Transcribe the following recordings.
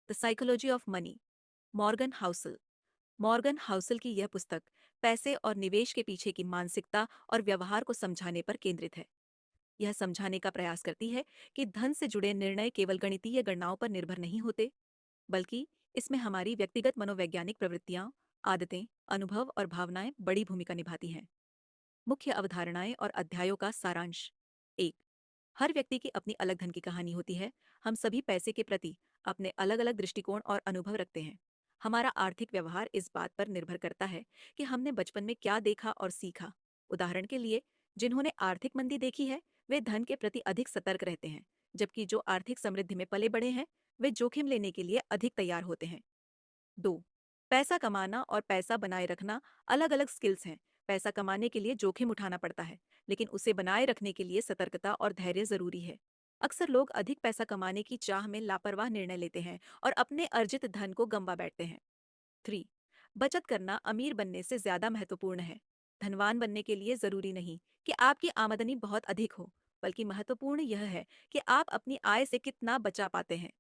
The psychology of money, Morgan Housel. Morgan Housel की यह पुस्तक पैसे और निवेश के पीछे की मानसिकता और व्यवहार को समझाने पर केंद्रित है। यह समझाने का प्रयास करती है कि धन से जुड़े निर्णय केवल गणितीय गणनाओं पर निर्भर नहीं होते, बल्कि इसमें हमारी व्यक्तिगत मनोवैज्ञानिक प्रवृत्तियां, आदतें, अनुभव और भावनाएं बड़ी भूमिका निभाती हैं। मुख्य अवधारणाएं और अध्यायों का सारांश। एक, हर व्यक्ति की अपनी अलग धन की कहानी होती है। हम सभी पैसे के प्रति अपने अलग अलग दृष्टिकोण और अनुभव रखते हैं। हमारा आर्थिक व्यवहार इस बात पर निर्भर करता है कि हमने बचपन में क्या देखा और सीखा। उदाहरण के लिए, जिन्होंने आर्थिक मंदी देखी है वे धन के प्रति अधिक सतर्क रहते हैं, जबकि जो आर्थिक समृद्धि में पले बड़े हैं वे जोखिम लेने के लिए अधिक तैयार होते हैं। 2, पैसा कमाना और पैसा बनाए रखना अलग अलग स्किल्स हैं। पैसा कमाने के लिए जोखिम उठाना पड़ता है, लेकिन उसे बनाए रखने के लिए सतर्कता और धैर्य जरूरी है। अक्सर लोग अधिक पैसा कमाने की चाह में लापरवाह निर्णय लेते हैं और अपने अर्जित धन को गंवा बैठते हैं। 3, बचत करना अमीर बनने से ज्यादा महत्वपूर्ण है। धनवान बनने के लिए जरूरी नहीं कि आपकी आमदनी बहुत अधिक हो, बल्कि महत्वपूर्ण यह है कि आप अपनी आय से कितना बचा पाते हैं।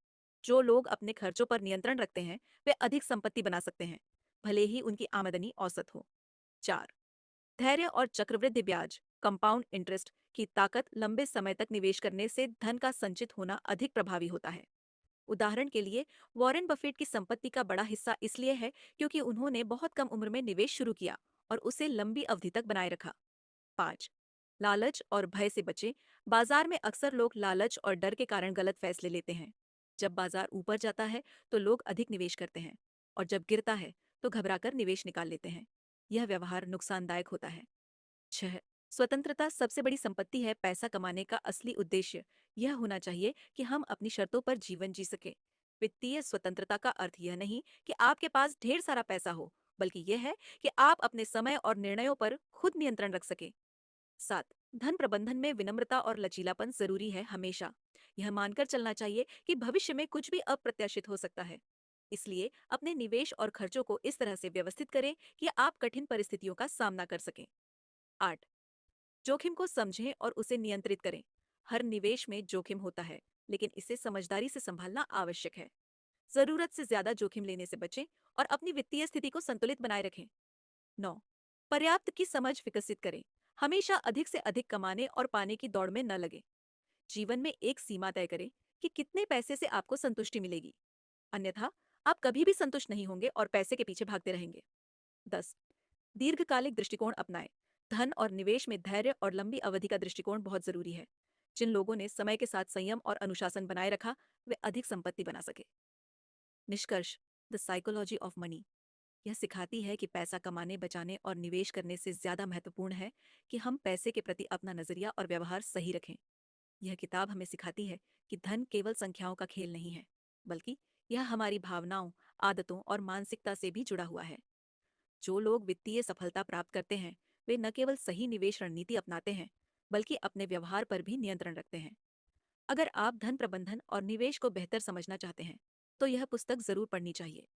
जो लोग अपने खर्चों पर नियंत्रण रखते हैं वे अधिक संपत्ति बना सकते हैं, भले ही उनकी आमदनी औसत हो। 4, धैर्य और चक्रवृद्धि ब्याज, कंपाउंड इंटरेस्ट की ताकत लंबे समय तक निवेश करने से धन का संचित होना अधिक प्रभावी होता है। उदाहरण के लिए, वॉरेन बफेट की संपत्ति का बड़ा हिस्सा इसलिए है क्योंकि उन्होंने बहुत कम उम्र में निवेश शुरू किया और उसे लंबी अवधि तक बनाए रखा। 5, लालच और भय से बचें। बाजार में अक्सर लोग लालच और डर के कारण गलत फैसले लेते हैं। जब बाजार ऊपर जाता है तो लोग अधिक निवेश करते हैं, और जब गिरता है तो घबराकर निवेश निकाल लेते हैं। यह व्यवहार नुकसानदायक होता है। 6, स्वतंत्रता सबसे बड़ी संपत्ति है। पैसा कमाने का असली उद्देश्य यह होना चाहिए कि हम अपनी शर्तों पर जीवन जी सके। वित्तीय स्वतंत्रता का अर्थ यह नहीं कि आपके पास ढेर सारा पैसा हो, बल्कि यह है कि आप अपने समय और निर्णयों पर खुद नियंत्रण रख सके। 7, धन प्रबंधन में विनम्रता और लचीलापन जरूरी है। हमेशा यह मानकर चलना चाहिए कि भविष्य में कुछ भी अप्रत्याशित हो सकता है। इसलिए अपने निवेश और खर्चों को इस तरह से व्यवस्थित करें कि आप कठिन परिस्थितियों का सामना कर सकें। 8, जोखिम को समझें और उसे नियंत्रित करें। हर निवेश में जोखिम होता है, लेकिन इसे समझदारी से संभालना आवश्यक है। जरूरत से ज्यादा जोखिम लेने से बचें और अपनी वित्तीय स्थिति को संतुलित बनाए रखें। 9, पर्याप्त की समझ विकसित करें। हमेशा अधिक से अधिक कमाने और पाने की दौड़ में न लगे। जीवन में एक सीमा तय करें कि कितने पैसे से आपको संतुष्टि मिलेगी, अन्यथा आप कभी भी संतुष्ट नहीं होंगे और पैसे के पीछे भागते रहेंगे। 10, दीर्घकालिक दृष्टिकोण अपनाएं। धन और निवेश में धैर्य और लंबी अवधि का दृष्टिकोण बहुत जरूरी है। जिन लोगों ने समय के साथ संयम और अनुशासन बनाए रखा वे अधिक संपत्ति बना सके। निष्कर्ष, द साइकोलॉजी ऑफ मनी यह सिखाती है कि पैसा कमाने, बचाने और निवेश करने से ज्यादा महत्वपूर्ण है कि हम पैसे के प्रति अपना नजरिया और व्यवहार सही रखें। यह किताब हमें सिखाती है कि धन केवल संख्याओं का खेल नहीं है, बल्कि यह हमारी भावनाओं, आदतों और मानसिकता से भी जुड़ा हुआ है। जो लोग वित्तीय सफलता प्राप्त करते हैं वे न केवल सही निवेश रणनीति अपनाते हैं, बल्कि अपने व्यवहार पर भी नियंत्रण रखते हैं। अगर आप धन प्रबंधन और निवेश को बेहतर समझना चाहते हैं तो यह पुस्तक जरूर पढ़नी चाहिए।